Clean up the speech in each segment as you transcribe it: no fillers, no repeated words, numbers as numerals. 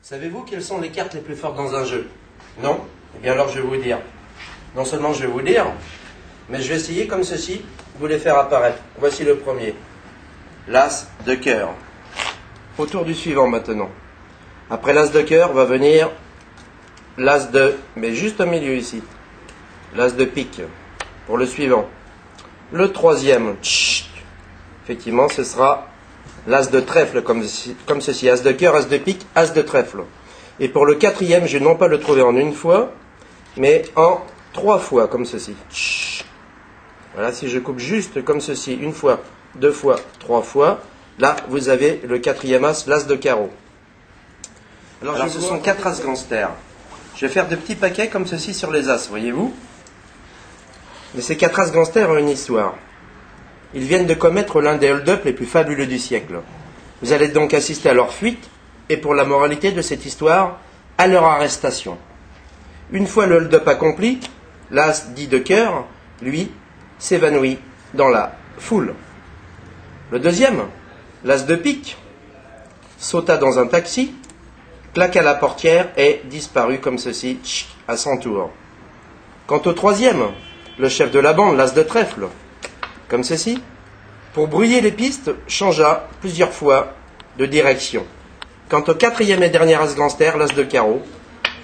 Savez-vous quelles sont les cartes les plus fortes dans un jeu? Non? Eh bien alors je vais vous dire. Non seulement je vais vous dire, mais je vais essayer comme ceci de vous les faire apparaître. Voici le premier. L'As de cœur. Au tour du suivant maintenant. Après l'As de cœur va venir l'As de... mais juste au milieu ici. L'As de pique. Pour le suivant. Le troisième. Effectivement, ce sera l'As de trèfle comme ceci. As de cœur, As de pique, As de trèfle. Et pour le quatrième, je vais non pas le trouver en une fois, mais en 3 fois comme ceci. Voilà, si je coupe juste comme ceci, une fois, 2 fois, 3 fois, là, vous avez le quatrième As, l'As de carreau. Alors ce sont 4 As gangsters. Je vais faire de petits paquets comme ceci sur les As, voyez-vous? Mais ces 4 As gangsters ont une histoire. Ils viennent de commettre l'un des hold-up les plus fabuleux du siècle. Vous allez donc assister à leur fuite, et pour la moralité de cette histoire, à leur arrestation. Une fois le hold-up accompli, l'As dit de cœur, lui, s'évanouit dans la foule. Le deuxième, l'As de pique, sauta dans un taxi, claqua la portière et disparut comme ceci, à son tour. Quant au troisième, le chef de la bande, l'As de trèfle, comme ceci, pour brouiller les pistes, changea plusieurs fois de direction. Quant au quatrième et dernier As gangster, l'As de carreau,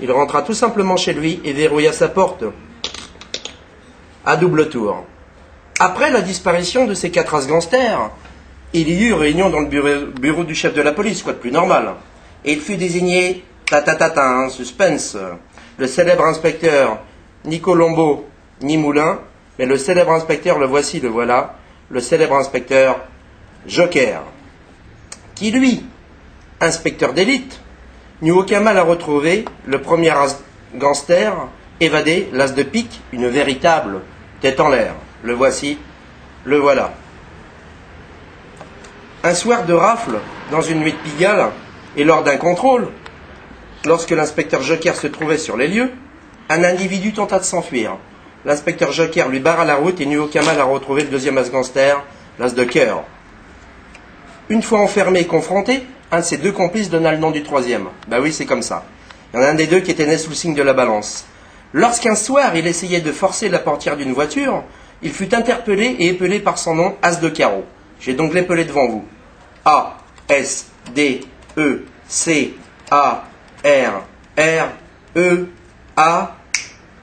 il rentra tout simplement chez lui et verrouilla sa porte à double tour. Après la disparition de ces 4 As gangsters, il y eut réunion dans le bureau du chef de la police, quoi de plus normal. Et il fut désigné, suspense, le célèbre inspecteur ni Colombo ni Moulin, mais le célèbre inspecteur, le voici, le voilà, le célèbre inspecteur Joker, qui lui, inspecteur d'élite, n'eut aucun mal à retrouver le premier As gangster évadé, l'As de pique, une véritable tête en l'air. Le voici, le voilà. Un soir de rafle, dans une nuit de Pigalle, et lors d'un contrôle, lorsque l'inspecteur Joker se trouvait sur les lieux, un individu tenta de s'enfuir. L'inspecteur Joker lui barra la route et n'eut aucun mal à retrouver le deuxième As gangster, l'As de cœur. Une fois enfermé et confronté, un de ses 2 complices donna le nom du troisième. Ben oui, c'est comme ça. Il y en a un des 2 qui était né sous le signe de la balance. Lorsqu'un soir, il essayait de forcer la portière d'une voiture, il fut interpellé et épelé par son nom, As de carreau. J'ai donc l'épelé devant vous. A, S, D, E, C, A, R, R, E, A,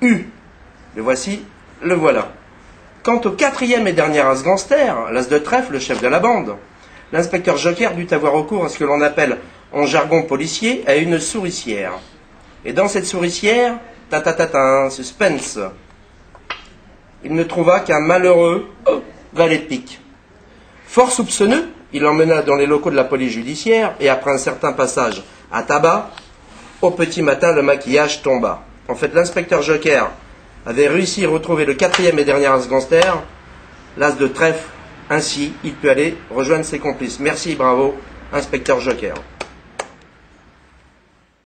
U. Le voici, le voilà. Quant au quatrième et dernier As gangster, l'As de trèfle, le chef de la bande, l'inspecteur Joker dut avoir recours à ce que l'on appelle, en jargon policier, à une souricière. Et dans cette souricière, suspense, il ne trouva qu'un malheureux valet de pique. Fort soupçonneux, il l'emmena dans les locaux de la police judiciaire, et après un certain passage à tabac, au petit matin, le maquillage tomba. En fait, l'inspecteur Joker avait réussi à retrouver le quatrième et dernier As gangster, l'As de trèfle. Ainsi, il peut aller rejoindre ses complices. Merci, bravo, inspecteur Joker.